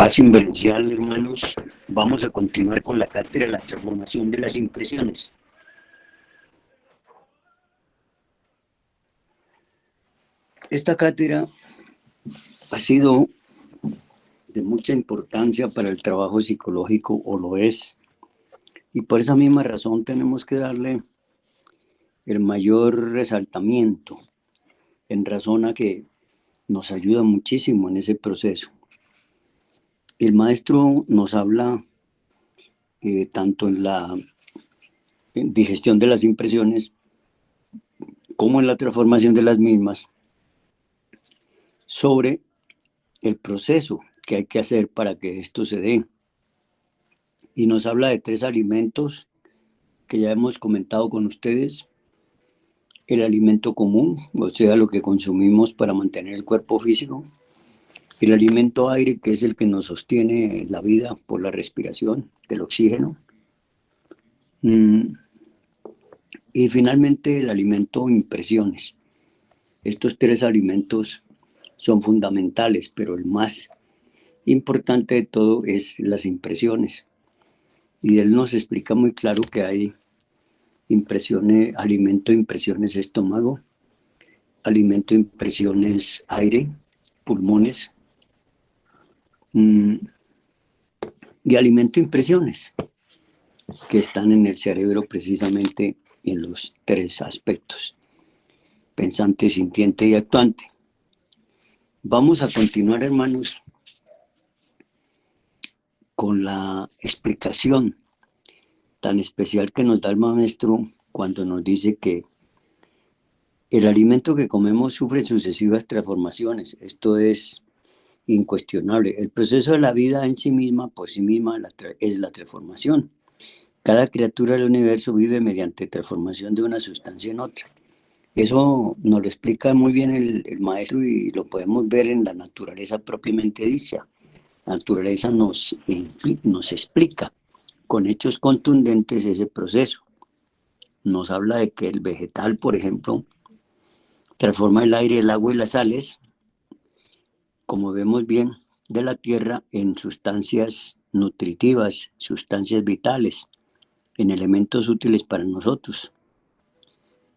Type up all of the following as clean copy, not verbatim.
Paz inverencial, hermanos. Vamos a continuar con la cátedra de la transformación de las impresiones. Esta cátedra ha sido de mucha importancia para el trabajo psicológico, o lo es, y por esa misma razón tenemos que darle el mayor resaltamiento, en razón a que nos ayuda muchísimo en ese proceso. El maestro nos habla tanto en la digestión de las impresiones como en la transformación de las mismas, sobre el proceso que hay que hacer para que esto se dé. Y nos habla de 3 alimentos que ya hemos comentado con ustedes. El alimento común, o sea, lo que consumimos para mantener el cuerpo físico. El alimento aire, que es el que nos sostiene la vida por la respiración del oxígeno. Y finalmente el alimento impresiones. Estos 3 alimentos son fundamentales, pero el más importante de todo es las impresiones. Y él nos explica muy claro que hay impresiones, alimento, impresiones estómago, alimento, impresiones aire, pulmones, y alimento, impresiones, que están en el cerebro precisamente en los 3 aspectos: pensante, sintiente y actuante. Vamos a continuar, hermanos, con la explicación tan especial que nos da el maestro cuando nos dice que el alimento que comemos sufre sucesivas transformaciones. Esto es incuestionable. El proceso de la vida en sí misma, por sí misma, es la transformación. Cada criatura del universo vive mediante transformación de una sustancia en otra. Eso nos lo explica muy bien el maestro, y lo podemos ver en la naturaleza propiamente dicha. La naturaleza nos explica con hechos contundentes ese proceso. Nos habla de que el vegetal, por ejemplo, transforma el aire, el agua y las sales, como vemos bien, de la tierra en sustancias nutritivas, sustancias vitales, en elementos útiles para nosotros,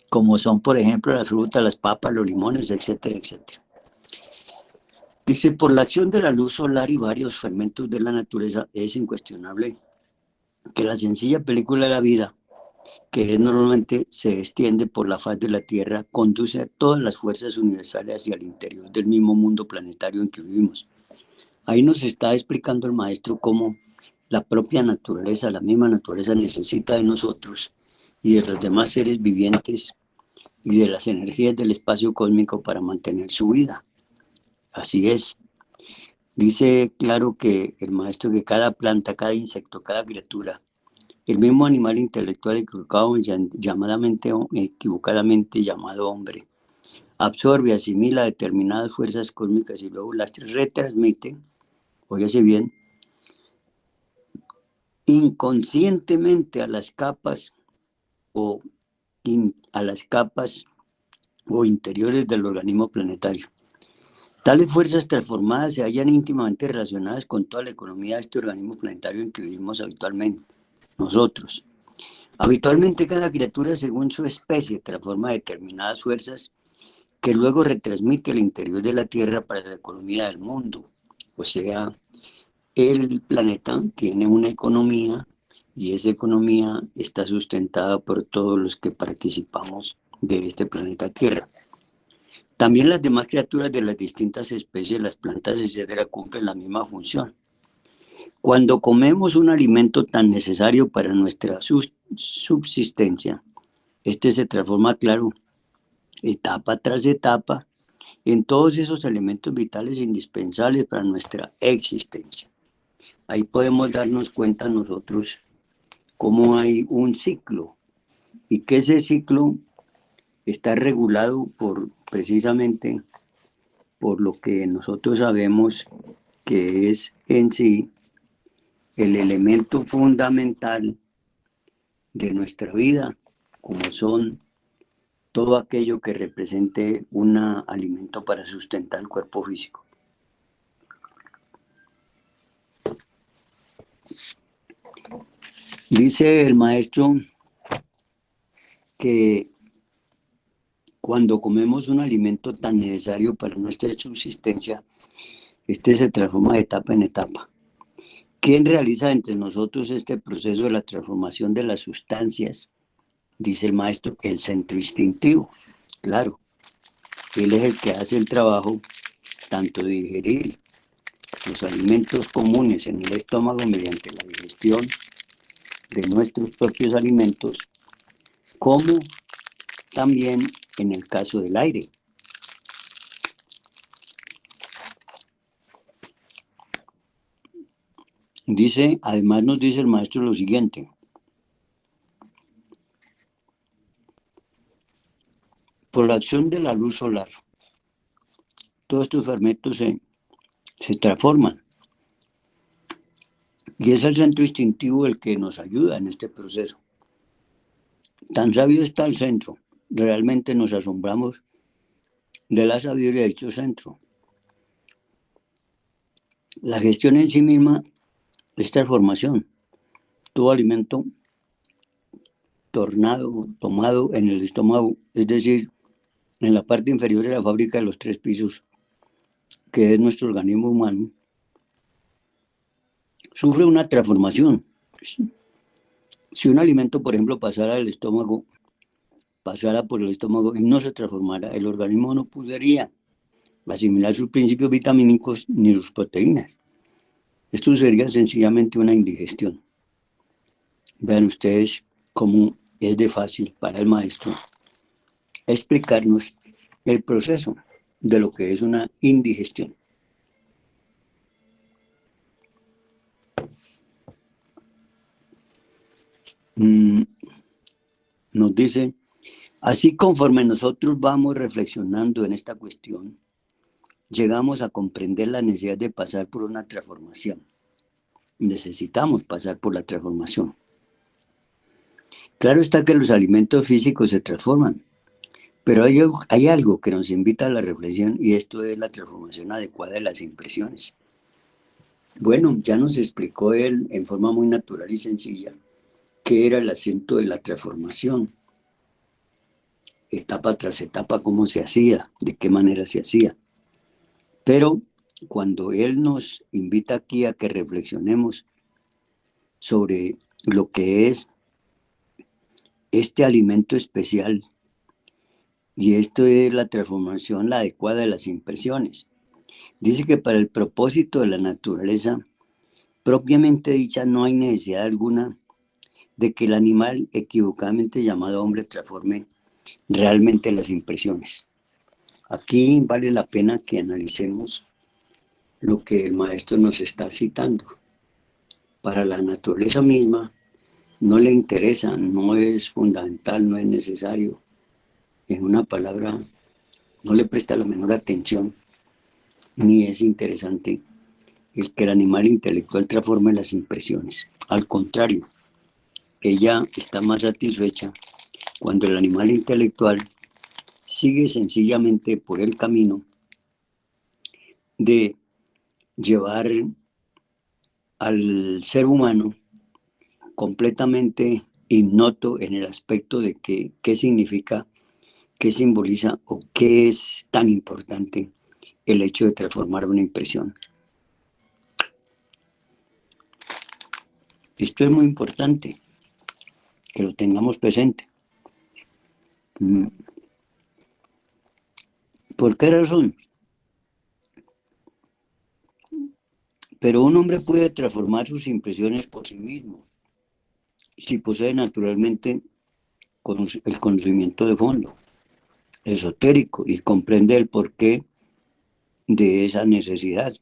como son, por ejemplo, las frutas, las papas, los limones, etcétera, etcétera. Dice, por la acción de la luz solar y varios fermentos de la naturaleza, es incuestionable que la sencilla película de la vida, que normalmente se extiende por la faz de la Tierra, conduce a todas las fuerzas universales hacia el interior del mismo mundo planetario en que vivimos. Ahí nos está explicando el maestro cómo la propia naturaleza, la misma naturaleza, necesita de nosotros y de los demás seres vivientes y de las energías del espacio cósmico para mantener su vida. Así es. Dice claro que el maestro que cada planta, cada insecto, cada criatura, el mismo animal intelectual equivocadamente llamado hombre, absorbe, asimila determinadas fuerzas cósmicas y luego las retransmite, óyase bien, inconscientemente a las capas o interiores del organismo planetario. Tales fuerzas transformadas se hallan íntimamente relacionadas con toda la economía de este organismo planetario en que vivimos habitualmente, nosotros. Habitualmente cada criatura, según su especie, transforma determinadas fuerzas que luego retransmite al interior de la Tierra para la economía del mundo. O sea, el planeta tiene una economía y esa economía está sustentada por todos los que participamos de este planeta Tierra. También las demás criaturas de las distintas especies, las plantas, etcétera, cumplen la misma función. Cuando comemos un alimento tan necesario para nuestra subsistencia, este se transforma, claro, etapa tras etapa, en todos esos elementos vitales indispensables para nuestra existencia. Ahí podemos darnos cuenta nosotros cómo hay un ciclo y que ese ciclo está regulado precisamente por lo que nosotros sabemos que es en sí el elemento fundamental de nuestra vida, como son todo aquello que represente un alimento para sustentar el cuerpo físico. Dice el maestro que cuando comemos un alimento tan necesario para nuestra subsistencia, este se transforma de etapa en etapa. ¿Quién realiza entre nosotros este proceso de la transformación de las sustancias? Dice el maestro, el centro instintivo. Claro, él es el que hace el trabajo tanto de digerir los alimentos comunes en el estómago mediante la digestión de nuestros propios alimentos, como también en el caso del aire. Además nos dice el maestro lo siguiente: por la acción de la luz solar, todos estos fermentos se transforman. Y es el centro instintivo el que nos ayuda en este proceso. Tan sabio está el centro. Realmente nos asombramos de la sabiduría de dicho centro. La gestión en sí misma es transformación. Todo alimento tomado en el estómago, es decir, en la parte inferior de la fábrica de los 3 pisos, que es nuestro organismo humano, sufre una transformación. Si un alimento, por ejemplo, pasara por el estómago y no se transformara, el organismo no podría asimilar sus principios vitamínicos ni sus proteínas. Esto sería sencillamente una indigestión. Vean ustedes cómo es de fácil para el maestro explicarnos el proceso de lo que es una indigestión. Nos dice, así conforme nosotros vamos reflexionando en esta cuestión, llegamos a comprender la necesidad de pasar por una transformación. Necesitamos pasar por la transformación. Claro está que los alimentos físicos se transforman, pero hay algo que nos invita a la reflexión, y esto es la transformación adecuada de las impresiones. Bueno, ya nos explicó él en forma muy natural y sencilla qué era el acento de la transformación, etapa tras etapa, cómo se hacía, de qué manera se hacía. Pero cuando él nos invita aquí a que reflexionemos sobre lo que es este alimento especial, y esto es la transformación, la adecuada de las impresiones. Dice que para el propósito de la naturaleza, propiamente dicha, no hay necesidad alguna de que el animal equivocadamente llamado hombre transforme realmente las impresiones. Aquí vale la pena que analicemos lo que el maestro nos está citando. Para la naturaleza misma no le interesa, no es fundamental, no es necesario. En una palabra, no le presta la menor atención, ni es interesante el que el animal intelectual transforme las impresiones. Al contrario, ella está más satisfecha cuando el animal intelectual sigue sencillamente por el camino de llevar al ser humano completamente ignoto en el aspecto de qué significa, qué simboliza o qué es tan importante el hecho de transformar una impresión. Esto es muy importante que lo tengamos presente. ¿Por qué razón? Pero un hombre puede transformar sus impresiones por sí mismo si posee naturalmente el conocimiento de fondo, esotérico, y comprende el porqué de esa necesidad.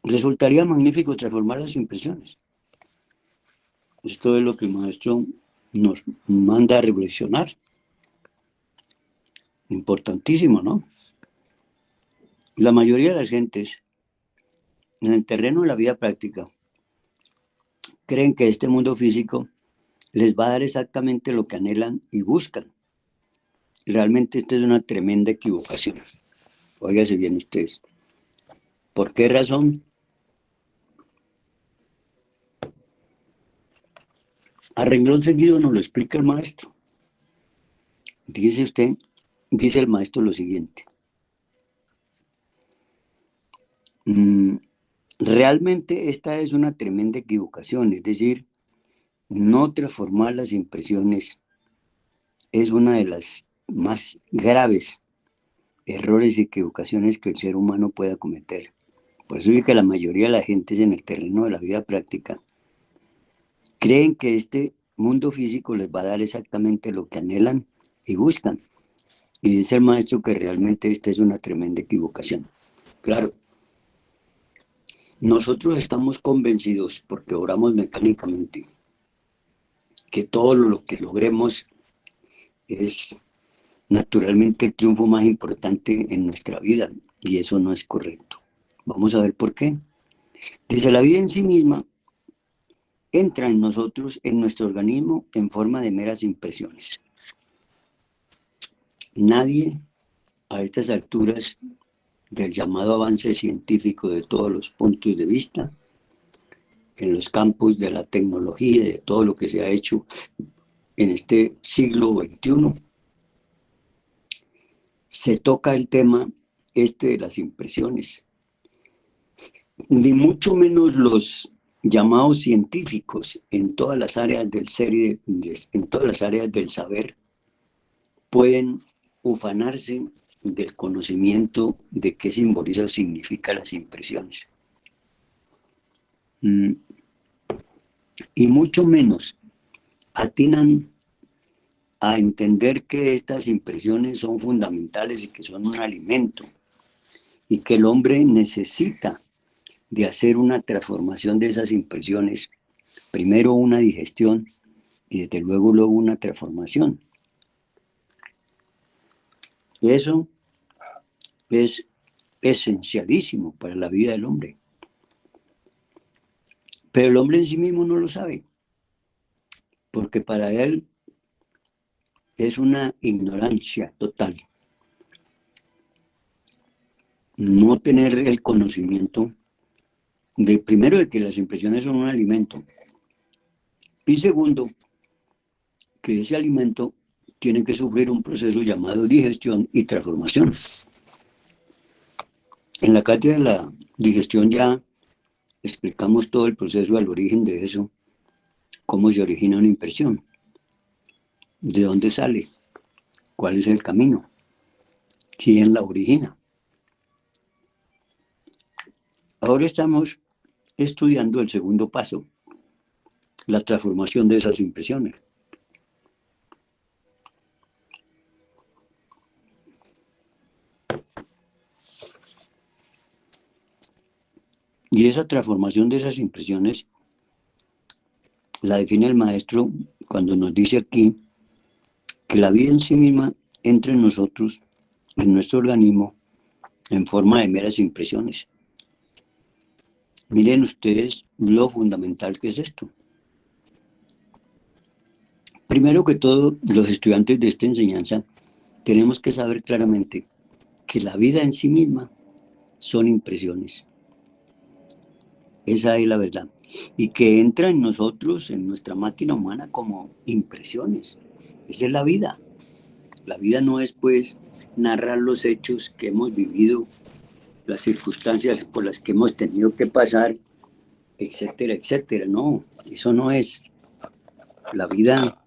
Resultaría magnífico transformar las impresiones. Esto es lo que el maestro nos manda a reflexionar. Importantísimo, ¿no? La mayoría de las gentes en el terreno de la vida práctica creen que este mundo físico les va a dar exactamente lo que anhelan y buscan. Realmente esta es una tremenda equivocación. Óigase bien ustedes. ¿Por qué razón? A renglón seguido nos lo explica el maestro. Dice el maestro lo siguiente. Realmente esta es una tremenda equivocación, es decir, no transformar las impresiones es una de las más graves errores y equivocaciones que el ser humano pueda cometer. Por eso es que la mayoría de la gente en el terreno de la vida práctica creen que este mundo físico les va a dar exactamente lo que anhelan y buscan. Y dice el maestro que realmente esta es una tremenda equivocación. Claro, nosotros estamos convencidos, porque oramos mecánicamente, que todo lo que logremos es naturalmente el triunfo más importante en nuestra vida, y eso no es correcto. Vamos a ver por qué. Dice, la vida en sí misma entra en nosotros, en nuestro organismo, en forma de meras impresiones. Nadie a estas alturas del llamado avance científico de todos los puntos de vista, en los campos de la tecnología y de todo lo que se ha hecho en este siglo XXI, se toca el tema de las impresiones, ni mucho menos los llamados científicos en todas las áreas del ser y en todas las áreas del saber pueden ufanarse del conocimiento de qué simboliza o significa las impresiones. Y mucho menos atinan a entender que estas impresiones son fundamentales y que son un alimento y que el hombre necesita de hacer una transformación de esas impresiones, primero una digestión y desde luego una transformación. Y eso es esencialísimo para la vida del hombre. Pero el hombre en sí mismo no lo sabe, porque para él es una ignorancia total no tener el conocimiento de, primero, de que las impresiones son un alimento, y segundo, que ese alimento tiene que sufrir un proceso llamado digestión y transformación. En la cátedra de la digestión ya explicamos todo el proceso al origen de eso, cómo se origina una impresión, de dónde sale, cuál es el camino, quién la origina. Ahora estamos estudiando el segundo paso, la transformación de esas impresiones. Y esa transformación de esas impresiones la define el maestro cuando nos dice aquí que la vida en sí misma entra en nosotros, en nuestro organismo, en forma de meras impresiones. Miren ustedes lo fundamental que es esto. Primero que todo, los estudiantes de esta enseñanza tenemos que saber claramente que la vida en sí misma son impresiones. Esa es la verdad. Y que entra en nosotros, en nuestra máquina humana, como impresiones. Esa es la vida. La vida no es, pues, narrar los hechos que hemos vivido, las circunstancias por las que hemos tenido que pasar, etcétera, etcétera. No, eso no es. La vida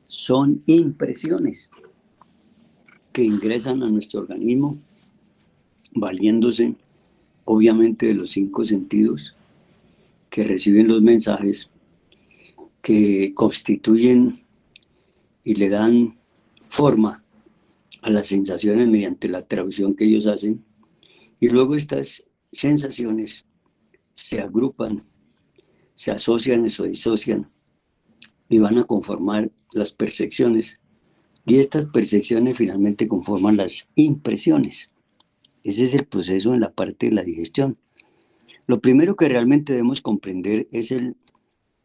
son impresiones que ingresan a nuestro organismo, valiéndose, obviamente, de los 5 sentidos que reciben los mensajes, que constituyen y le dan forma a las sensaciones mediante la traducción que ellos hacen, y luego estas sensaciones se agrupan, se asocian y se disocian y van a conformar las percepciones, y estas percepciones finalmente conforman las impresiones. Ese es el proceso en la parte de la digestión. Lo primero que realmente debemos comprender es el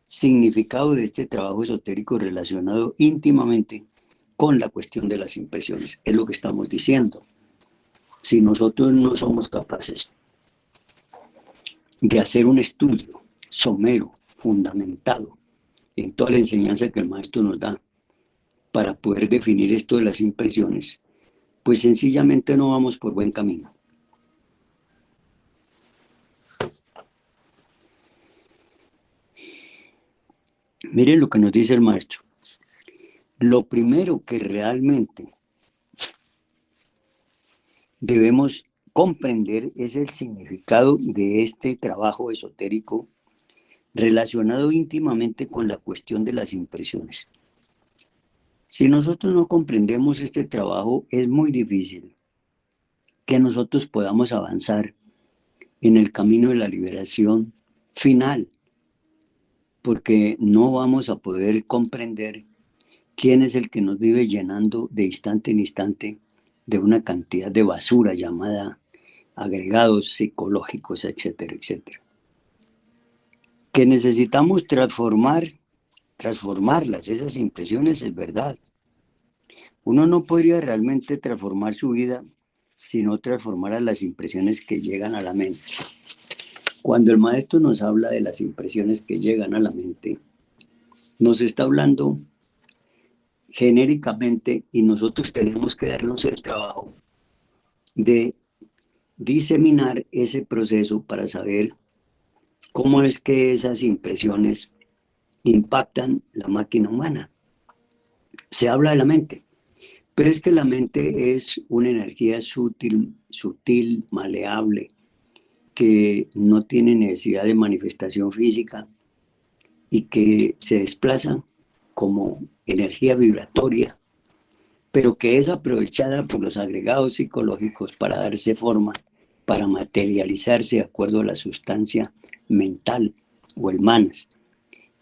significado de este trabajo esotérico relacionado íntimamente con la cuestión de las impresiones. Es lo que estamos diciendo. Si nosotros no somos capaces de hacer un estudio somero, fundamentado, en toda la enseñanza que el maestro nos da para poder definir esto de las impresiones, pues sencillamente no vamos por buen camino. Miren lo que nos dice el maestro. Lo primero que realmente debemos comprender es el significado de este trabajo esotérico relacionado íntimamente con la cuestión de las impresiones. Si nosotros no comprendemos este trabajo, es muy difícil que nosotros podamos avanzar en el camino de la liberación final, porque no vamos a poder comprender quién es el que nos vive llenando de instante en instante de una cantidad de basura llamada agregados psicológicos, etcétera, etcétera. Que necesitamos transformarlas, esas impresiones, es verdad. Uno no podría realmente transformar su vida si no transformara las impresiones que llegan a la mente. Cuando el maestro nos habla de las impresiones que llegan a la mente, nos está hablando genéricamente y nosotros tenemos que darnos el trabajo de diseminar ese proceso para saber cómo es que esas impresiones impactan la máquina humana. Se habla de la mente, pero es que la mente es una energía sutil, maleable, que no tiene necesidad de manifestación física y que se desplaza como energía vibratoria, pero que es aprovechada por los agregados psicológicos para darse forma, para materializarse de acuerdo a la sustancia mental o el manas.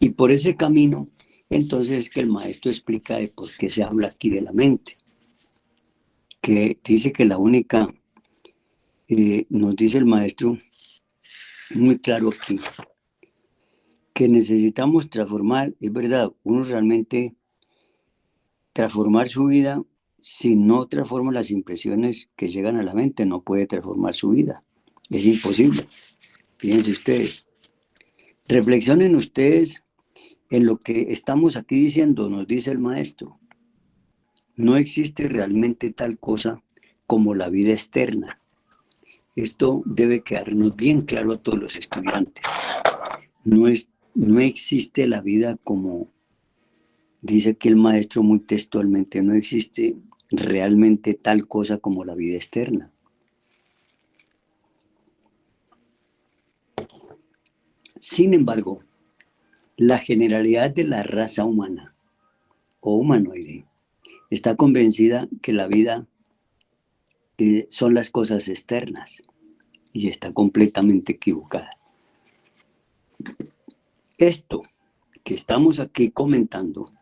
Y por ese camino, entonces es que el maestro explica de por qué se habla aquí de la mente, que dice que la única, nos dice el maestro muy claro aquí, que necesitamos transformar, es verdad, uno realmente transformar su vida, si no transforma las impresiones que llegan a la mente, no puede transformar su vida. Es imposible. Fíjense ustedes. Reflexionen ustedes en lo que estamos aquí diciendo, nos dice el maestro. No existe realmente tal cosa como la vida externa. Esto debe quedarnos bien claro a todos los estudiantes. No existe la vida como dice aquí el maestro muy textualmente, no existe realmente tal cosa como la vida externa. Sin embargo, la generalidad de la raza humana o humanoide está convencida que la vida son las cosas externas y está completamente equivocada. Esto que estamos aquí comentando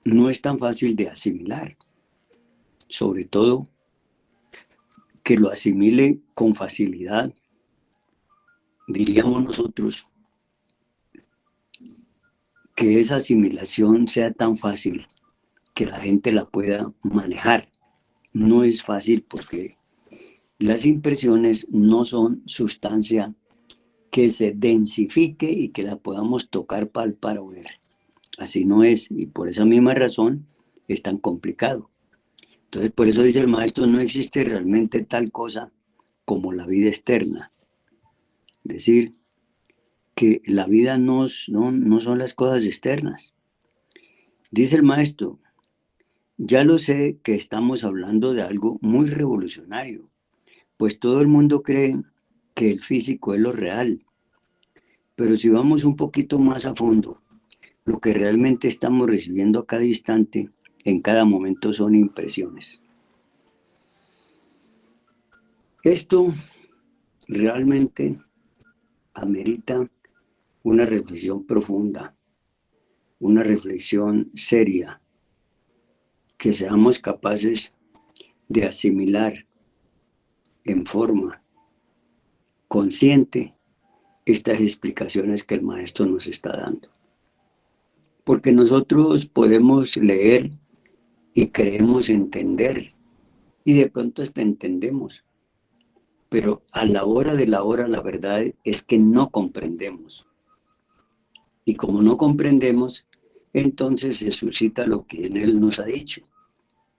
no es tan fácil de asimilar, sobre todo que lo asimile con facilidad, diríamos nosotros, que esa asimilación sea tan fácil que la gente la pueda manejar. No es fácil porque las impresiones no son sustancia que se densifique y que la podamos tocar, palpar o ver. Así no es, y por esa misma razón es tan complicado. Entonces, por eso dice el maestro, no existe realmente tal cosa como la vida externa. Es decir, que la vida no son las cosas externas. Dice el maestro, ya lo sé que estamos hablando de algo muy revolucionario, pues todo el mundo cree que el físico es lo real, pero si vamos un poquito más a fondo, lo que realmente estamos recibiendo a cada instante, en cada momento, son impresiones. Esto realmente amerita una reflexión profunda, una reflexión seria, que seamos capaces de asimilar en forma consciente estas explicaciones que el maestro nos está dando. Porque nosotros podemos leer y creemos entender, y de pronto hasta entendemos, pero a la hora de la hora la verdad es que no comprendemos. Y como no comprendemos, entonces se suscita lo que en él nos ha dicho,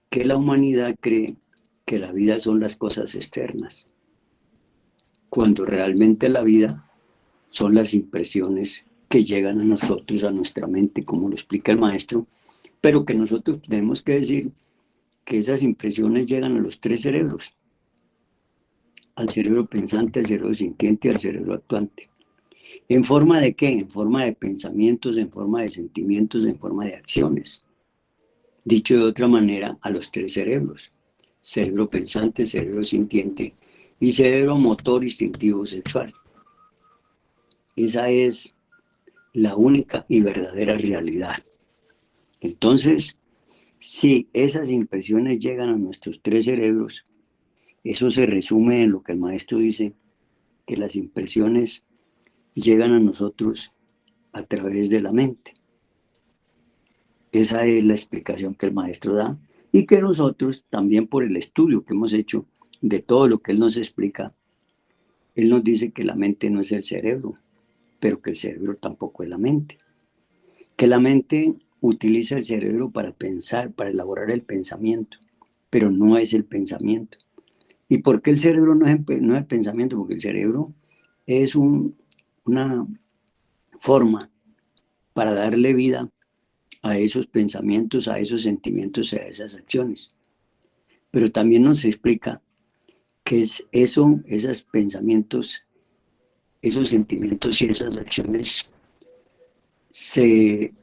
que la humanidad cree que la vida son las cosas externas, cuando realmente la vida son las impresiones que llegan a nosotros, a nuestra mente, como lo explica el maestro, pero que nosotros tenemos que decir que esas impresiones llegan a los tres cerebros, al cerebro pensante, al cerebro sintiente y al cerebro actuante. ¿En forma de qué? En forma de pensamientos, en forma de sentimientos, en forma de acciones. Dicho de otra manera, a los tres cerebros: cerebro pensante, cerebro sintiente y cerebro motor instintivo sexual. Esa es la única y verdadera realidad. Entonces, si esas impresiones llegan a nuestros tres cerebros, eso se resume en lo que el maestro dice, que las impresiones llegan a nosotros a través de la mente. Esa es la explicación que el maestro da y que nosotros también, por el estudio que hemos hecho de todo lo que él nos explica, él nos dice que la mente no es el cerebro, pero que el cerebro tampoco es la mente. Que la mente utiliza el cerebro para pensar, para elaborar el pensamiento, pero no es el pensamiento. ¿Y por qué el cerebro no es el pensamiento? Porque el cerebro es una forma para darle vida a esos pensamientos, a esos sentimientos, a esas acciones. Pero también nos explica que es eso, esos pensamientos, esos sentimientos y esas acciones se,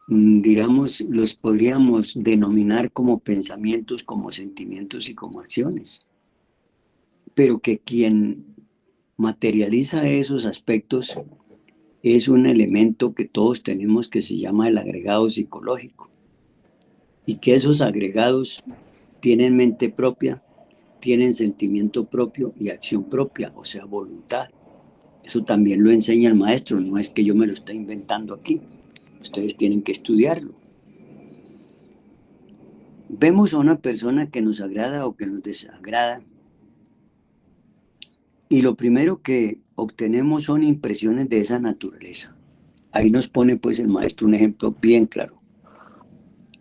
digamos, los podríamos denominar como pensamientos, como sentimientos y como acciones. Pero que quien materializa esos aspectos es un elemento que todos tenemos que se llama el agregado psicológico. Y que esos agregados tienen mente propia, tienen sentimiento propio y acción propia, o sea, voluntad. Eso también lo enseña el maestro, no es que yo me lo esté inventando aquí. Ustedes tienen que estudiarlo. Vemos a una persona que nos agrada o que nos desagrada y lo primero que obtenemos son impresiones de esa naturaleza. Ahí nos pone pues el maestro un ejemplo bien claro.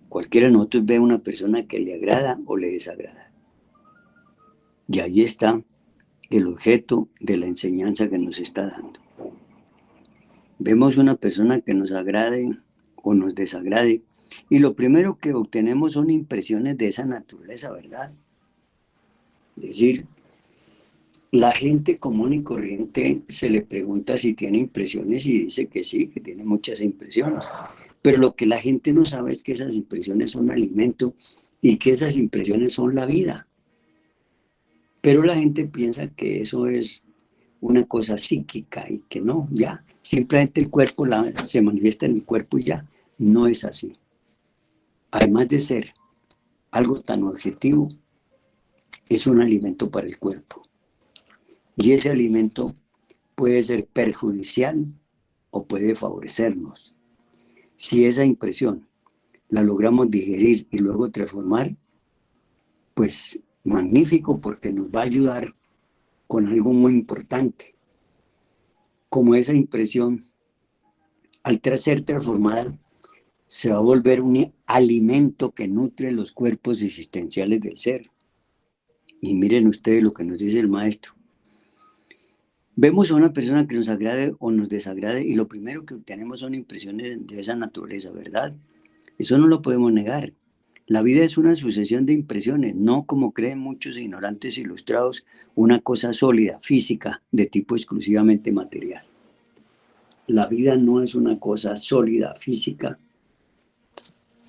Cualquiera de nosotros ve a una persona que le agrada o le desagrada. Y ahí está el objeto de la enseñanza que nos está dando. Vemos una persona que nos agrade o nos desagrade y lo primero que obtenemos son impresiones de esa naturaleza, ¿verdad? Es decir, la gente común y corriente se le pregunta si tiene impresiones y dice que sí, que tiene muchas impresiones. Pero lo que la gente no sabe es que esas impresiones son alimento y que esas impresiones son la vida. Pero la gente piensa que eso es una cosa psíquica y que no, ya, simplemente el cuerpo se manifiesta en el cuerpo y ya, no es así. Además de ser algo tan objetivo, es un alimento para el cuerpo. Y ese alimento puede ser perjudicial o puede favorecernos. Si esa impresión la logramos digerir y luego transformar, pues magnífico, porque nos va a ayudar con algo muy importante. Como esa impresión, al ser transformada, se va a volver un alimento que nutre los cuerpos existenciales del ser. Y miren ustedes lo que nos dice el maestro. Vemos a una persona que nos agrade o nos desagrade y lo primero que obtenemos son impresiones de esa naturaleza, ¿verdad? Eso no lo podemos negar. La vida es una sucesión de impresiones, no como creen muchos ignorantes ilustrados, una cosa sólida, física, de tipo exclusivamente material. La vida no es una cosa sólida, física,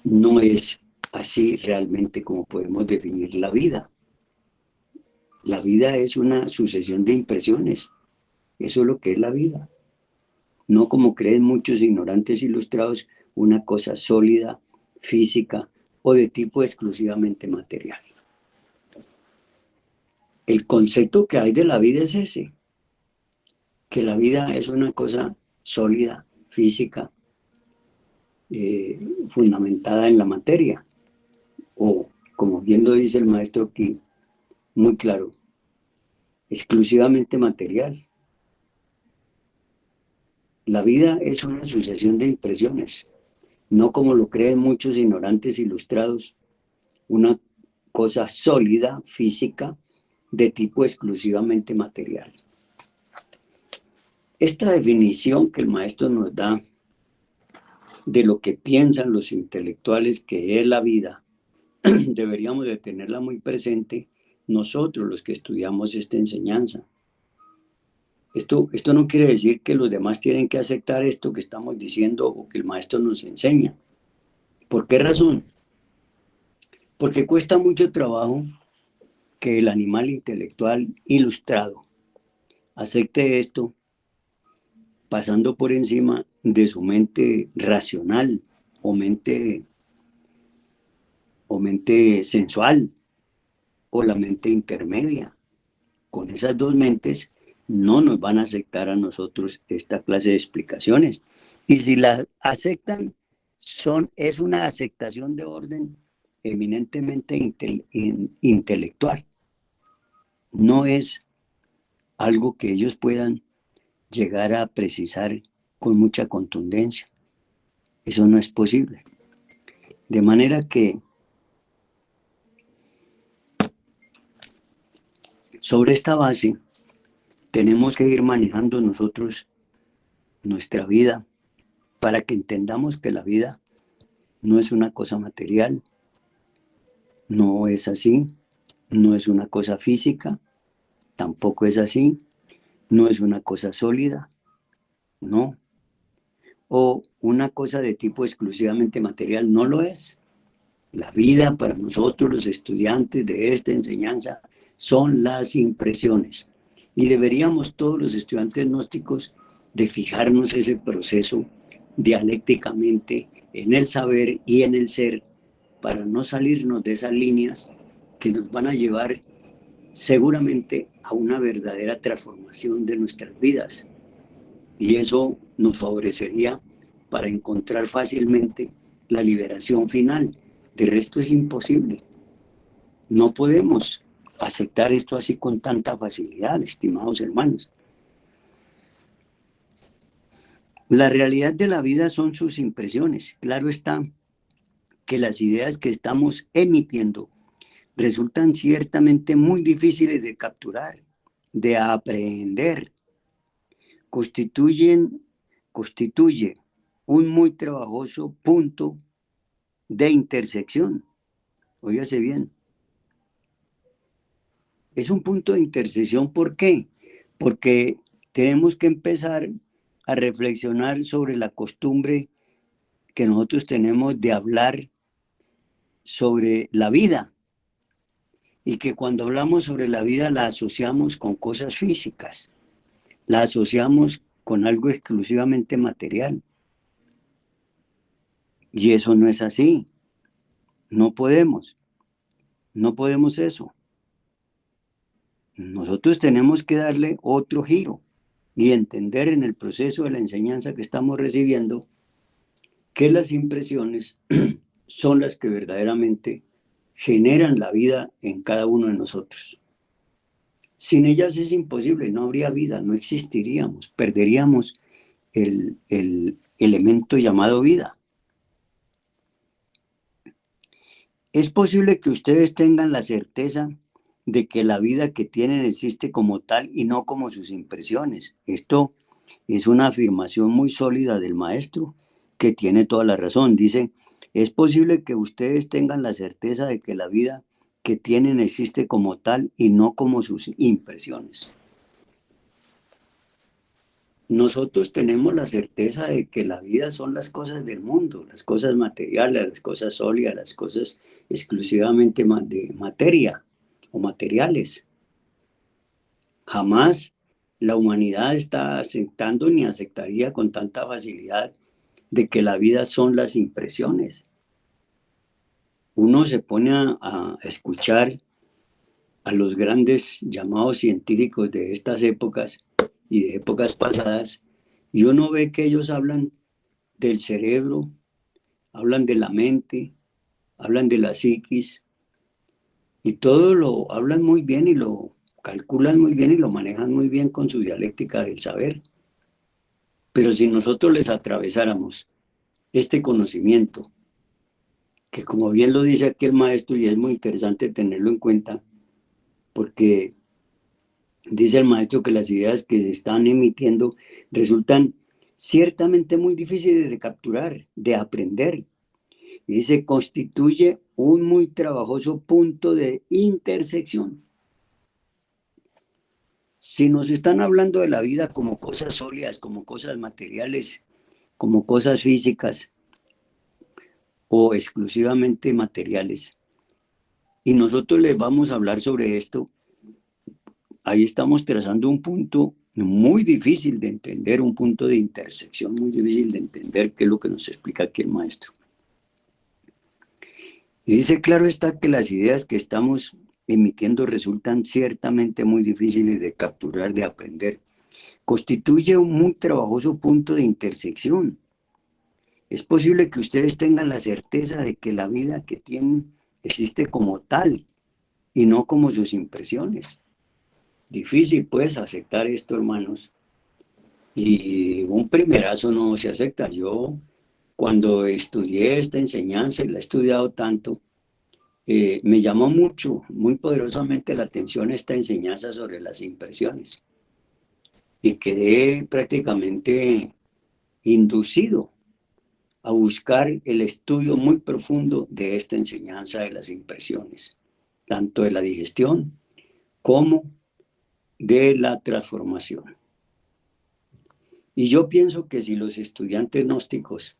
no es así realmente como podemos definir la vida. La vida es una sucesión de impresiones, eso es lo que es la vida. No como creen muchos ignorantes ilustrados, una cosa sólida, física o de tipo exclusivamente material. El concepto que hay de la vida es ese, que la vida es una cosa sólida, física, fundamentada en la materia, o como bien lo dice el maestro aquí, muy claro, exclusivamente material. La vida es una sucesión de impresiones, no como lo creen muchos ignorantes ilustrados, una cosa sólida, física, de tipo exclusivamente material. Esta definición que el maestro nos da de lo que piensan los intelectuales que es la vida, deberíamos de tenerla muy presente nosotros los que estudiamos esta enseñanza. Esto no quiere decir que los demás tienen que aceptar esto que estamos diciendo o que el maestro nos enseña. ¿Por qué razón? Porque cuesta mucho trabajo que el animal intelectual ilustrado acepte esto, pasando por encima de su mente racional o mente sensual o la mente intermedia. Con esas dos mentes no nos van a aceptar a nosotros esta clase de explicaciones. Y si las aceptan, es una aceptación de orden eminentemente intelectual. No es algo que ellos puedan llegar a precisar con mucha contundencia. Eso no es posible. De manera que sobre esta base tenemos que ir manejando nosotros nuestra vida para que entendamos que la vida no es una cosa material, no es así, no es una cosa física, tampoco es así, no es una cosa sólida, no. O una cosa de tipo exclusivamente material, no lo es. La vida para nosotros los estudiantes de esta enseñanza son las impresiones. Y deberíamos todos los estudiantes gnósticos de fijarnos ese proceso dialécticamente en el saber y en el ser para no salirnos de esas líneas que nos van a llevar seguramente a una verdadera transformación de nuestras vidas. Y eso nos favorecería para encontrar fácilmente la liberación final. De resto es imposible. No podemos aceptar esto así con tanta facilidad, estimados hermanos. La realidad de la vida son sus impresiones. Claro está que las ideas que estamos emitiendo resultan ciertamente muy difíciles de capturar, de aprehender. Constituye un muy trabajoso punto de intersección. Óigase bien. Es un punto de intersección, ¿por qué? Porque tenemos que empezar a reflexionar sobre la costumbre que nosotros tenemos de hablar sobre la vida y que cuando hablamos sobre la vida la asociamos con cosas físicas, la asociamos con algo exclusivamente material. Y eso no es así. No podemos eso. Nosotros tenemos que darle otro giro y entender en el proceso de la enseñanza que estamos recibiendo que las impresiones son las que verdaderamente generan la vida en cada uno de nosotros. Sin ellas es imposible, no habría vida, no existiríamos, perderíamos el elemento llamado vida. Es posible que ustedes tengan la certeza de que la vida que tienen existe como tal y no como sus impresiones. Esto es una afirmación muy sólida del maestro que tiene toda la razón. Dice, es posible que ustedes tengan la certeza de que la vida que tienen existe como tal y no como sus impresiones. Nosotros tenemos la certeza de que la vida son las cosas del mundo, las cosas materiales, las cosas sólidas, las cosas exclusivamente de materia o materiales. Jamás la humanidad está aceptando ni aceptaría con tanta facilidad de que la vida son las impresiones. Uno se pone a escuchar a los grandes llamados científicos de estas épocas y de épocas pasadas, y uno ve que ellos hablan del cerebro, hablan de la mente, hablan de la psiquis, y todo lo hablan muy bien y lo calculan muy bien y lo manejan muy bien con su dialéctica del saber. Pero si nosotros les atravesáramos este conocimiento, que como bien lo dice aquí el maestro, y es muy interesante tenerlo en cuenta, porque dice el maestro que las ideas que se están emitiendo resultan ciertamente muy difíciles de capturar, de aprender, y se constituye un muy trabajoso punto de intersección. Si nos están hablando de la vida como cosas sólidas, como cosas materiales, como cosas físicas o exclusivamente materiales, y nosotros les vamos a hablar sobre esto, ahí estamos trazando un punto muy difícil de entender, un punto de intersección muy difícil de entender, que es lo que nos explica aquí el maestro. Y dice, claro está que las ideas que estamos emitiendo resultan ciertamente muy difíciles de capturar, de aprender. Constituye un muy trabajoso punto de intersección. Es posible que ustedes tengan la certeza de que la vida que tienen existe como tal y no como sus impresiones. Difícil pues aceptar esto, hermanos. Y un primerazo no se acepta. Yo cuando estudié esta enseñanza y la he estudiado tanto, me llamó mucho, muy poderosamente la atención esta enseñanza sobre las impresiones. Y quedé prácticamente inducido a buscar el estudio muy profundo de esta enseñanza de las impresiones, tanto de la digestión como de la transformación. Y yo pienso que si los estudiantes gnósticos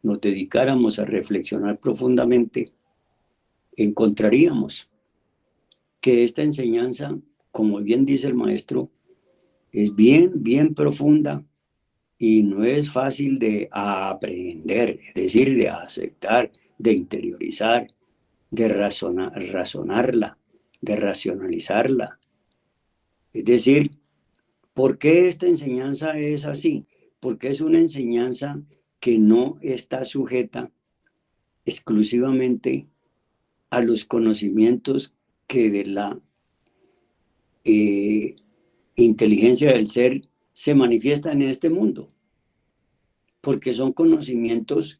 nos dedicáramos a reflexionar profundamente, encontraríamos que esta enseñanza, como bien dice el maestro, es bien, bien profunda y no es fácil de aprender, es decir, de aceptar, de interiorizar, de razonarla, de racionalizarla. Es decir, ¿por qué esta enseñanza es así? Porque es una enseñanza que no está sujeta exclusivamente a los conocimientos que de la eh, inteligencia del ser se manifiestan en este mundo, porque son conocimientos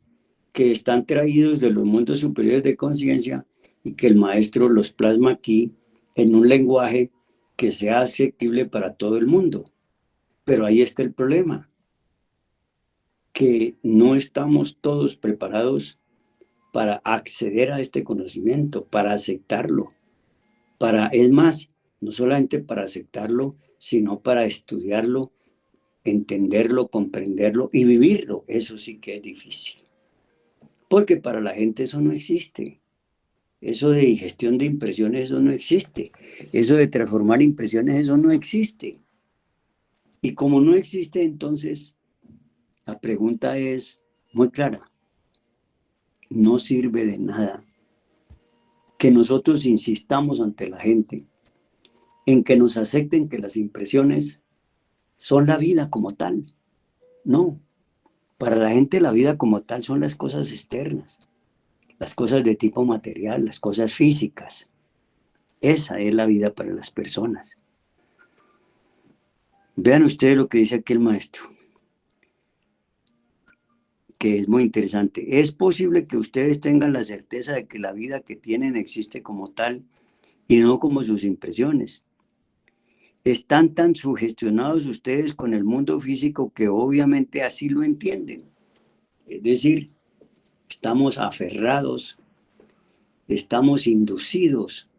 que están traídos de los mundos superiores de conciencia y que el maestro los plasma aquí en un lenguaje que sea asequible para todo el mundo. Pero ahí está el problema, que no estamos todos preparados para acceder a este conocimiento, para aceptarlo, es más, no solamente para aceptarlo, sino para estudiarlo, entenderlo, comprenderlo y vivirlo. Eso sí que es difícil, porque para la gente eso no existe. Eso de digestión de impresiones, eso no existe. Eso de transformar impresiones, eso no existe. Y como no existe, entonces, la pregunta es muy clara. No sirve de nada que nosotros insistamos ante la gente en que nos acepten que las impresiones son la vida como tal. No, para la gente la vida como tal son las cosas externas, las cosas de tipo material, las cosas físicas. Esa es la vida para las personas. Vean ustedes lo que dice aquí el maestro, que es muy interesante. Es posible que ustedes tengan la certeza de que la vida que tienen existe como tal y no como sus impresiones. Están tan sugestionados ustedes con el mundo físico que obviamente así lo entienden. Es decir, estamos aferrados, estamos inducidos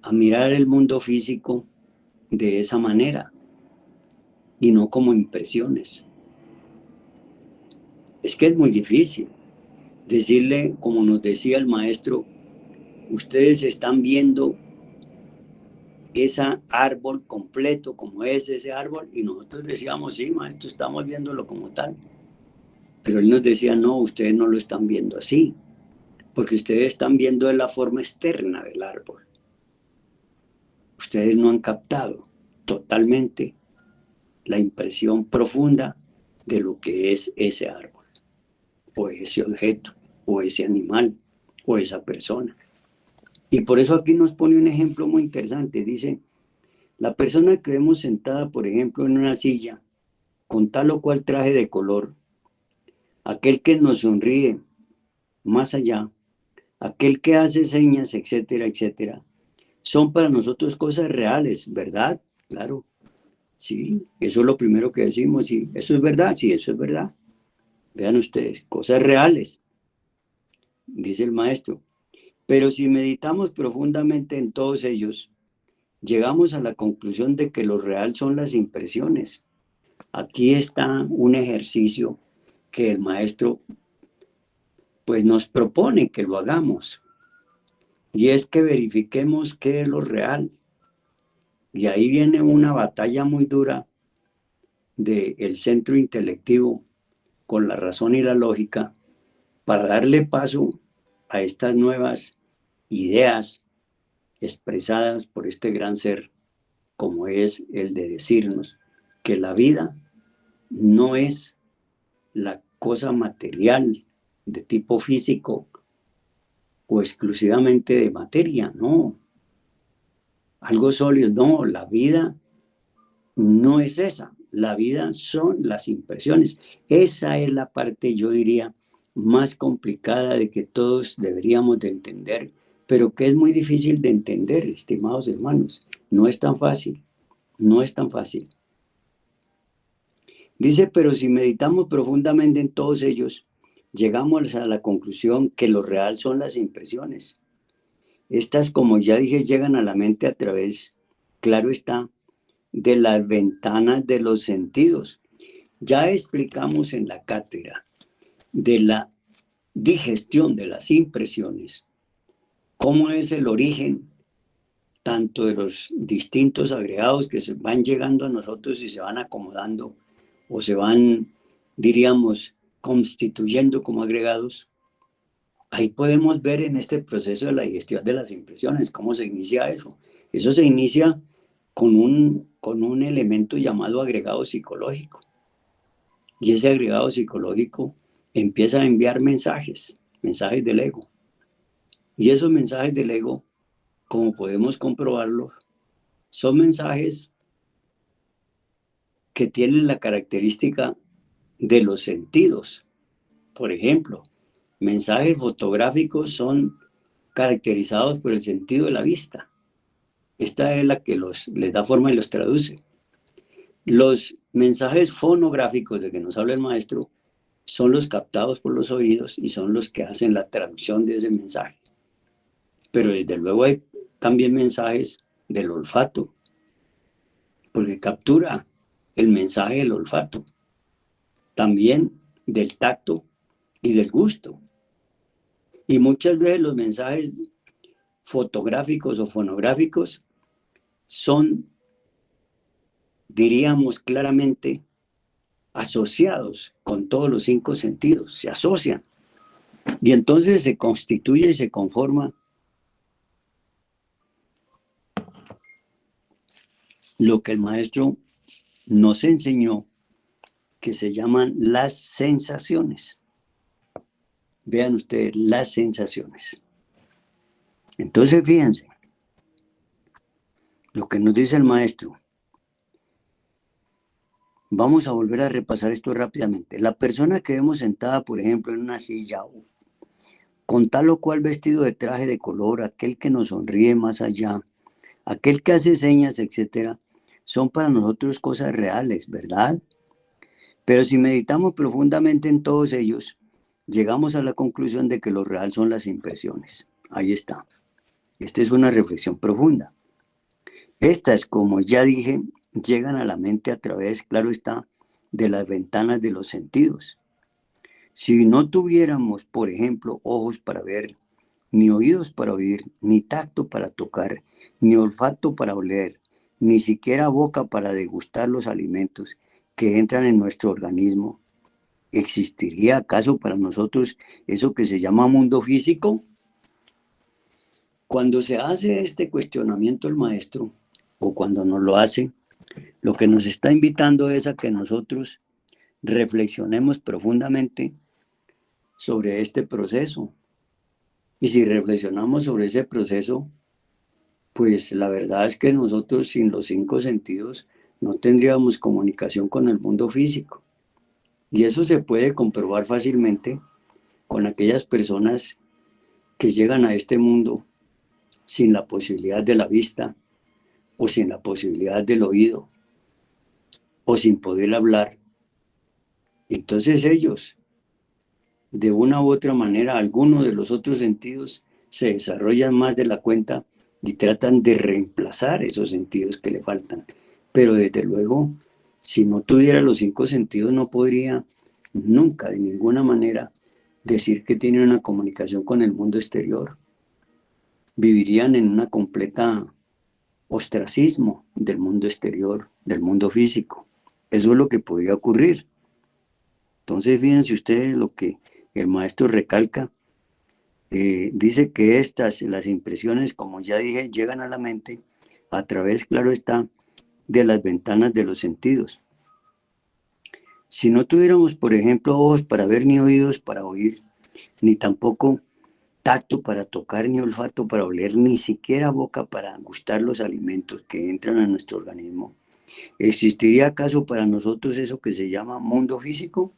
a mirar el mundo físico de esa manera y no como impresiones. Es que es muy difícil decirle, como nos decía el maestro, ustedes están viendo ese árbol completo como es ese árbol y nosotros decíamos, sí, maestro, estamos viéndolo como tal. Pero él nos decía, no, ustedes no lo están viendo así, porque ustedes están viendo la forma externa del árbol. Ustedes no han captado totalmente la impresión profunda de lo que es ese árbol, o ese objeto, o ese animal, o esa persona. Y por eso aquí nos pone un ejemplo muy interesante. Dice, la persona que vemos sentada, por ejemplo, en una silla, con tal o cual traje de color, aquel que nos sonríe más allá, aquel que hace señas, etcétera, etcétera, son para nosotros cosas reales, ¿verdad? Claro, sí, eso es lo primero que decimos, sí, eso es verdad, sí, eso es verdad. Vean ustedes, cosas reales, dice el maestro. Pero si meditamos profundamente en todos ellos, llegamos a la conclusión de que lo real son las impresiones. Aquí está un ejercicio que el maestro pues nos propone que lo hagamos, y es que verifiquemos qué es lo real. Y ahí viene una batalla muy dura del centro intelectivo con la razón y la lógica para darle paso a estas nuevas ideas expresadas por este gran ser, como es el de decirnos que la vida no es la cosa material de tipo físico o exclusivamente de materia, no, algo sólido, no, la vida no es esa, la vida son las impresiones. Esa es la parte, yo diría, más complicada de que todos deberíamos de entender, pero que es muy difícil de entender, estimados hermanos. No es tan fácil, no es tan fácil. Dice, pero si meditamos profundamente en todos ellos, llegamos a la conclusión que lo real son las impresiones. Estas, como ya dije, llegan a la mente a través, claro está, de las ventanas de los sentidos. Ya explicamos en la cátedra de la digestión de las impresiones, cómo es el origen tanto de los distintos agregados que se van llegando a nosotros y se van acomodando o se van, diríamos, constituyendo como agregados. Ahí podemos ver en este proceso de la digestión de las impresiones cómo se inicia eso. Eso se inicia con un elemento llamado agregado psicológico. Y ese agregado psicológico empieza a enviar mensajes, mensajes del ego. Y esos mensajes del ego, como podemos comprobarlo, son mensajes que tienen la característica de los sentidos. Por ejemplo, mensajes fotográficos son caracterizados por el sentido de la vista. Esta es la que les da forma y los traduce. Los mensajes fonográficos de que nos habla el maestro son los captados por los oídos y son los que hacen la traducción de ese mensaje. Pero desde luego hay también mensajes del olfato, porque captura el mensaje del olfato, también del tacto y del gusto. Y muchas veces los mensajes fotográficos o fonográficos son, diríamos claramente, asociados con todos los 5 sentidos, se asocian. Y entonces se constituye y se conforma lo que el maestro nos enseñó, que se llaman las sensaciones. Vean ustedes, las sensaciones. Entonces, fíjense, lo que nos dice el maestro. Vamos a volver a repasar esto rápidamente. La persona que vemos sentada, por ejemplo, en una silla, con tal o cual vestido de traje de color, aquel que nos sonríe más allá, aquel que hace señas, etcétera, son para nosotros cosas reales, ¿verdad? Pero si meditamos profundamente en todos ellos, llegamos a la conclusión de que lo real son las impresiones. Ahí está. Esta es una reflexión profunda. Estas, como ya dije, llegan a la mente a través, claro está, de las ventanas de los sentidos. Si no tuviéramos, por ejemplo, ojos para ver, ni oídos para oír, ni tacto para tocar, ni olfato para oler, ni siquiera boca para degustar los alimentos que entran en nuestro organismo, ¿existiría acaso para nosotros eso que se llama mundo físico? Cuando se hace este cuestionamiento el maestro, o cuando nos lo hace, lo que nos está invitando es a que nosotros reflexionemos profundamente sobre este proceso. Y si reflexionamos sobre ese proceso, pues la verdad es que nosotros sin los 5 sentidos no tendríamos comunicación con el mundo físico. Y eso se puede comprobar fácilmente con aquellas personas que llegan a este mundo sin la posibilidad de la vista o sin la posibilidad del oído o sin poder hablar. Entonces ellos, de una u otra manera, algunos de los otros sentidos se desarrollan más de la cuenta y tratan de reemplazar esos sentidos que le faltan. Pero desde luego, si no tuviera los 5 sentidos, no podría nunca, de ninguna manera, decir que tiene una comunicación con el mundo exterior. Vivirían en una completa ostracismo del mundo exterior, del mundo físico. Eso es lo que podría ocurrir. Entonces, fíjense ustedes lo que el maestro recalca. Dice que las impresiones, como ya dije, llegan a la mente a través, claro está, de las ventanas de los sentidos. Si no tuviéramos, por ejemplo, ojos para ver ni oídos para oír, ni tampoco tacto para tocar, ni olfato para oler, ni siquiera boca para gustar los alimentos que entran a nuestro organismo, ¿existiría acaso para nosotros eso que se llama mundo físico?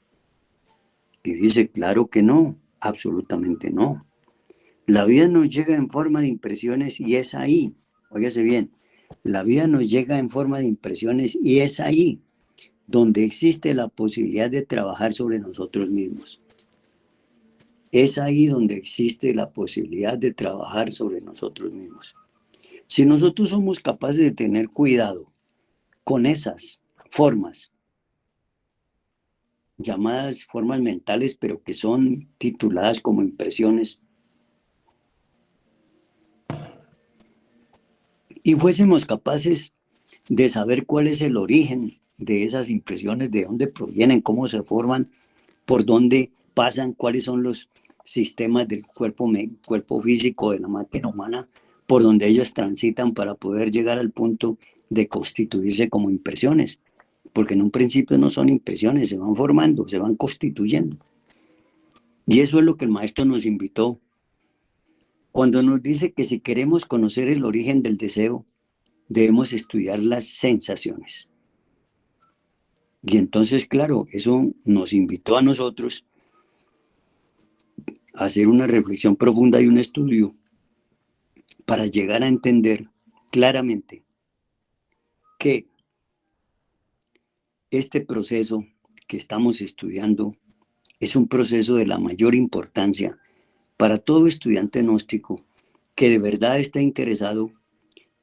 Y dice, claro que no, absolutamente no. La vida nos llega en forma de impresiones y es ahí, óigase bien, la vida nos llega en forma de impresiones y es ahí donde existe la posibilidad de trabajar sobre nosotros mismos. Es ahí donde existe la posibilidad de trabajar sobre nosotros mismos. Si nosotros somos capaces de tener cuidado con esas formas, llamadas formas mentales, pero que son tituladas como impresiones, y fuésemos capaces de saber cuál es el origen de esas impresiones, de dónde provienen, cómo se forman, por dónde pasan, cuáles son los sistemas del cuerpo físico de la máquina humana, por donde ellos transitan para poder llegar al punto de constituirse como impresiones. Porque en un principio no son impresiones, se van formando, se van constituyendo. Y eso es lo que el maestro nos invitó cuando nos dice que si queremos conocer el origen del deseo, debemos estudiar las sensaciones. Y entonces, claro, eso nos invitó a nosotros a hacer una reflexión profunda y un estudio para llegar a entender claramente que este proceso que estamos estudiando es un proceso de la mayor importancia para todo estudiante gnóstico que de verdad está interesado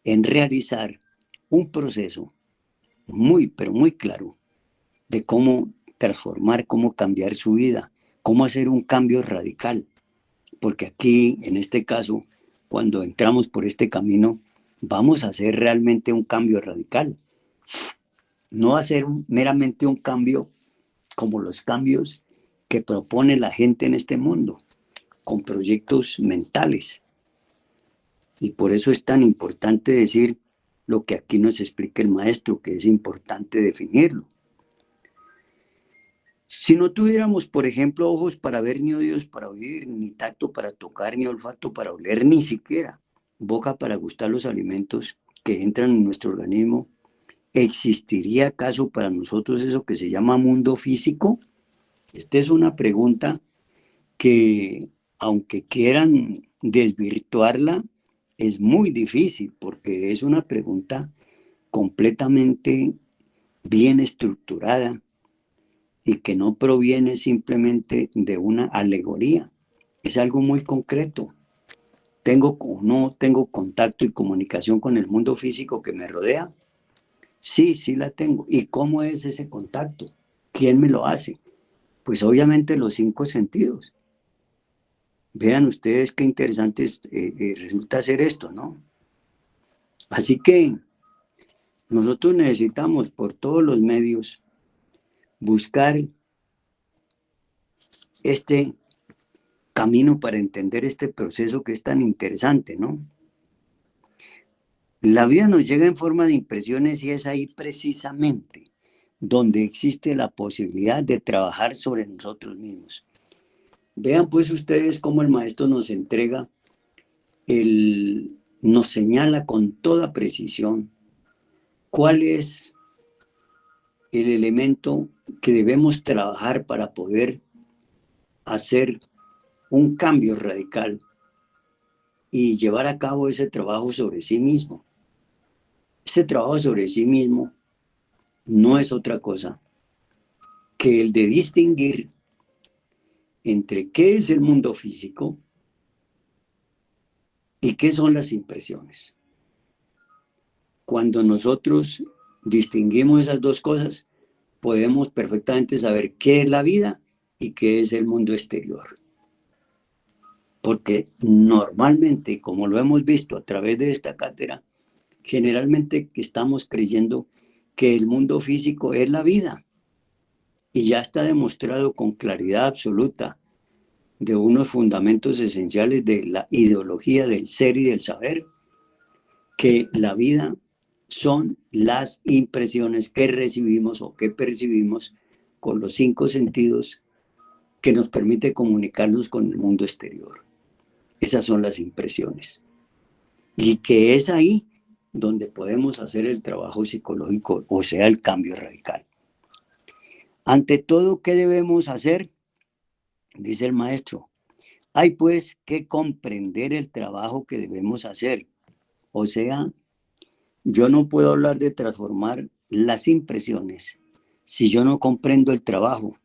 en realizar un proceso muy, pero muy claro de cómo transformar, cómo cambiar su vida, cómo hacer un cambio radical. Porque aquí, en este caso, cuando entramos por este camino, vamos a hacer realmente un cambio radical. No hacer meramente un cambio como los cambios que propone la gente en este mundo, con proyectos mentales. Y por eso es tan importante decir lo que aquí nos explica el maestro, que es importante definirlo. Si no tuviéramos, por ejemplo, ojos para ver, ni oídos para oír, ni tacto para tocar, ni olfato para oler, ni siquiera boca para gustar los alimentos que entran en nuestro organismo, ¿existiría acaso para nosotros eso que se llama mundo físico? Esta es una pregunta que, aunque quieran desvirtuarla, es muy difícil porque es una pregunta completamente bien estructurada y que no proviene simplemente de una alegoría. Es algo muy concreto. ¿Tengo o no tengo contacto y comunicación con el mundo físico que me rodea? Sí, sí la tengo. ¿Y cómo es ese contacto? ¿Quién me lo hace? Pues obviamente los 5 sentidos. Vean ustedes qué interesante resulta ser esto, ¿no? Así que nosotros necesitamos por todos los medios buscar este camino para entender este proceso que es tan interesante, ¿no? La vida nos llega en forma de impresiones y es ahí precisamente donde existe la posibilidad de trabajar sobre nosotros mismos. Vean pues ustedes cómo el maestro nos entrega, nos señala con toda precisión cuál es el elemento que debemos trabajar para poder hacer un cambio radical y llevar a cabo ese trabajo sobre sí mismo. Ese trabajo sobre sí mismo no es otra cosa que el de distinguir entre qué es el mundo físico y qué son las impresiones. Cuando nosotros distinguimos esas dos cosas, podemos perfectamente saber qué es la vida y qué es el mundo exterior. Porque normalmente, como lo hemos visto a través de esta cátedra, generalmente estamos creyendo que el mundo físico es la vida. Y ya está demostrado con claridad absoluta de unos fundamentos esenciales de la ideología del ser y del saber, que la vida son las impresiones que recibimos o que percibimos con los 5 sentidos que nos permite comunicarnos con el mundo exterior. Esas son las impresiones. Y que es ahí donde podemos hacer el trabajo psicológico, o sea, el cambio radical. Ante todo, ¿qué debemos hacer? Dice el maestro. Hay pues que comprender el trabajo que debemos hacer. O sea, yo no puedo hablar de transformar las impresiones si yo no comprendo el trabajo.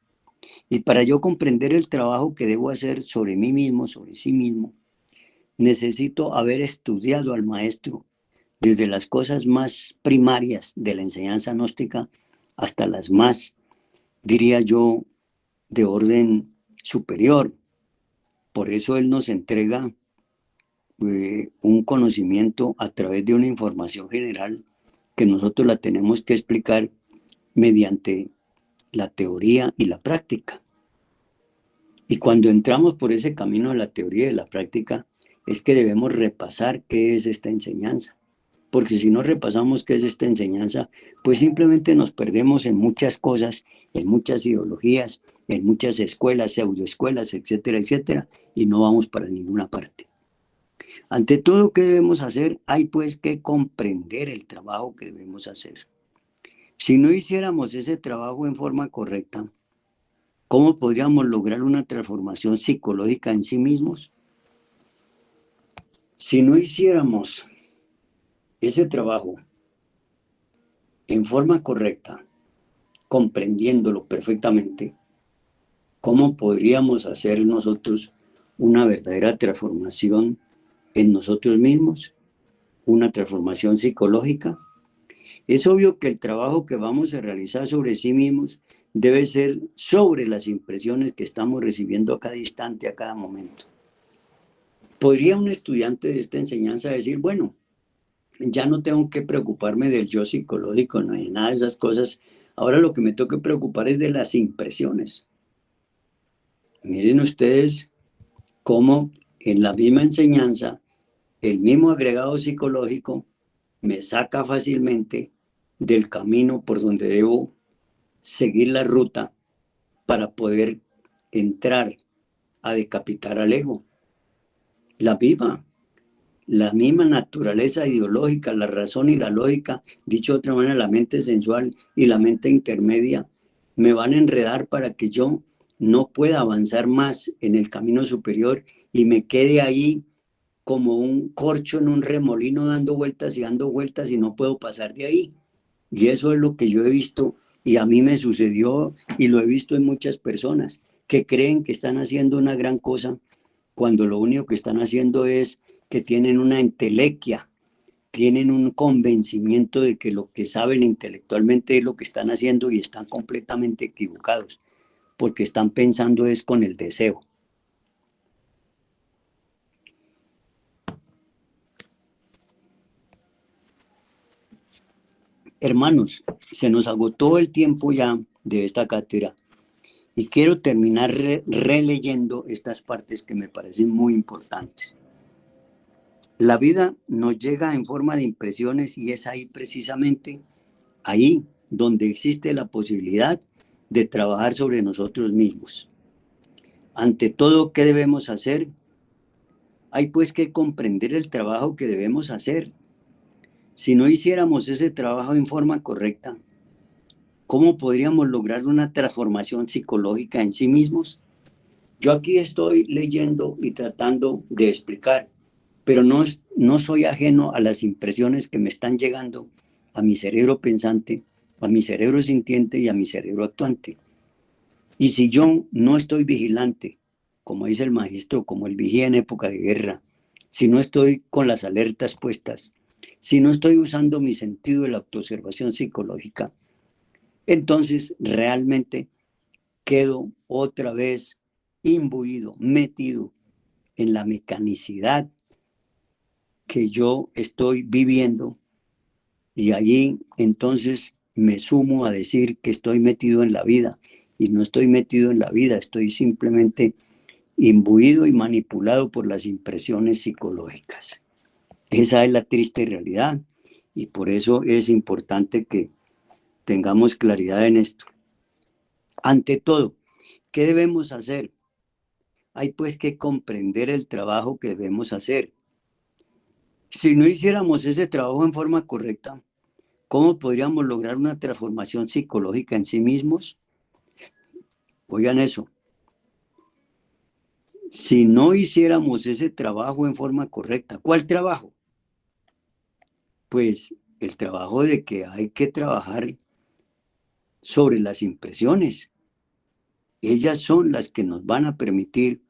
Y para yo comprender el trabajo que debo hacer sobre mí mismo, sobre sí mismo, necesito haber estudiado al maestro desde las cosas más primarias de la enseñanza gnóstica hasta las más, diría yo, de orden superior. Por eso él nos entrega un conocimiento a través de una información general que nosotros la tenemos que explicar mediante la teoría y la práctica. Y cuando entramos por ese camino de la teoría y de la práctica, es que debemos repasar qué es esta enseñanza. Porque si no repasamos qué es esta enseñanza, pues simplemente nos perdemos en muchas cosas, en muchas ideologías, en muchas escuelas, pseudoescuelas, etcétera, etcétera, y no vamos para ninguna parte. Ante todo, ¿qué debemos hacer? Hay pues que comprender el trabajo que debemos hacer. Si no hiciéramos ese trabajo en forma correcta, ¿cómo podríamos lograr una transformación psicológica en sí mismos? Si no hiciéramos ese trabajo en forma correcta, comprendiéndolo perfectamente, ¿cómo podríamos hacer nosotros una verdadera transformación en nosotros mismos? Una transformación psicológica. Es obvio que el trabajo que vamos a realizar sobre sí mismos debe ser sobre las impresiones que estamos recibiendo a cada instante, a cada momento. ¿Podría un estudiante de esta enseñanza decir, bueno, ya no tengo que preocuparme del yo psicológico, no hay nada de esas cosas, ahora lo que me toca preocupar es de las impresiones? Miren ustedes cómo en la misma enseñanza, el mismo agregado psicológico me saca fácilmente del camino por donde debo seguir la ruta para poder entrar a decapitar al ego. La misma naturaleza ideológica, la razón y la lógica, dicho de otra manera, la mente sensual y la mente intermedia, me van a enredar para que yo no pueda avanzar más en el camino superior y me quede ahí como un corcho en un remolino dando vueltas y no puedo pasar de ahí. Y eso es lo que yo he visto y a mí me sucedió y lo he visto en muchas personas que creen que están haciendo una gran cosa cuando lo único que están haciendo es que tienen una entelequia, tienen un convencimiento de que lo que saben intelectualmente es lo que están haciendo y están completamente equivocados, porque están pensando es con el deseo. Hermanos, se nos agotó el tiempo ya de esta cátedra y quiero terminar releyendo estas partes que me parecen muy importantes. La vida nos llega en forma de impresiones y es ahí precisamente, ahí donde existe la posibilidad de trabajar sobre nosotros mismos. Ante todo, ¿qué debemos hacer? Hay pues que comprender el trabajo que debemos hacer. Si no hiciéramos ese trabajo en forma correcta, ¿Cómo podríamos lograr una transformación psicológica en sí mismos? Yo aquí estoy leyendo y tratando de explicar, pero no soy ajeno a las impresiones que me están llegando a mi cerebro pensante, a mi cerebro sintiente y a mi cerebro actuante. Y si yo no estoy vigilante, como dice el maestro, como el vigía en época de guerra, si no estoy con las alertas puestas, si no estoy usando mi sentido de la autoobservación psicológica, entonces realmente quedo otra vez imbuido, metido en la mecanicidad que yo estoy viviendo, y allí entonces me sumo a decir que estoy metido en la vida, y no estoy metido en la vida, estoy simplemente imbuido y manipulado por las impresiones psicológicas. Esa es la triste realidad, y por eso es importante que tengamos claridad en esto. Ante todo, ¿qué debemos hacer? Hay pues que comprender el trabajo que debemos hacer. Si no hiciéramos ese trabajo en forma correcta, ¿cómo podríamos lograr una transformación psicológica en sí mismos? Oigan eso. Si no hiciéramos ese trabajo en forma correcta, ¿cuál trabajo? Pues el trabajo de que hay que trabajar sobre las impresiones. Ellas son las que nos van a permitir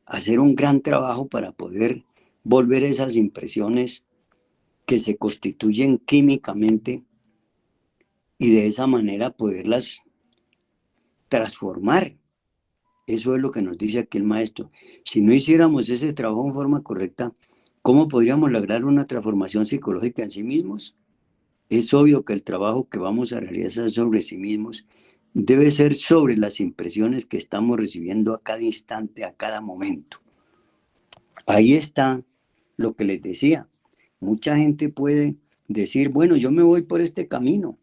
hacer un gran trabajo para poder volver esas impresiones que se constituyen químicamente, y de esa manera poderlas transformar. Eso es lo que nos dice aquí el maestro. Si no hiciéramos ese trabajo en forma correcta, ¿cómo podríamos lograr una transformación psicológica en sí mismos? Es obvio que el trabajo que vamos a realizar sobre sí mismos debe ser sobre las impresiones que estamos recibiendo a cada instante, a cada momento. Ahí está lo que les decía. Mucha gente puede decir, bueno, yo me voy por este camino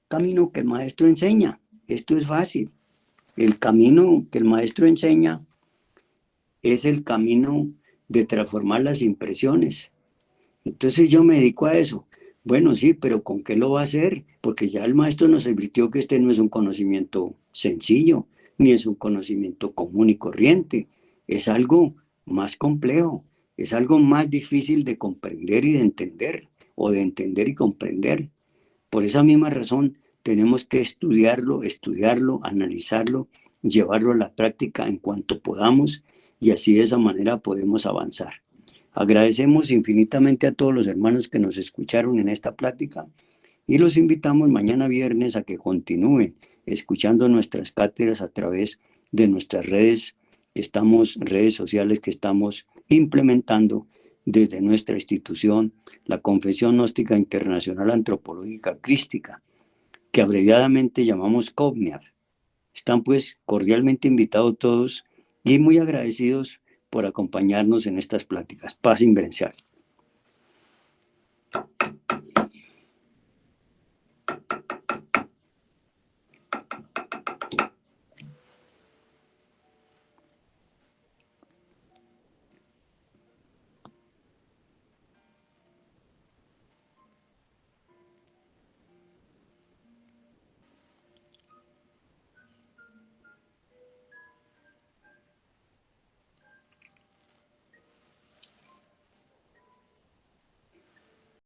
que el maestro enseña. Esto es fácil. El camino que el maestro enseña es el camino de transformar las impresiones. Entonces yo me dedico a eso. Bueno, sí, pero ¿con qué lo va a hacer? Porque ya el maestro nos advirtió que este no es un conocimiento sencillo, ni es un conocimiento común y corriente. Es algo más complejo, es algo más difícil de comprender y de entender, o de entender y comprender. Por esa misma razón, tenemos que estudiarlo, analizarlo, llevarlo a la práctica en cuanto podamos, y así de esa manera podemos avanzar. Agradecemos infinitamente a todos los hermanos que nos escucharon en esta plática, y los invitamos mañana viernes a que continúen escuchando nuestras cátedras a través de nuestras redes sociales que estamos implementando desde nuestra institución, la Confesión Gnóstica Internacional Antropológica Crística, que abreviadamente llamamos COGNIAD. Están pues cordialmente invitados todos y muy agradecidos por acompañarnos en estas pláticas. Paz inverencial.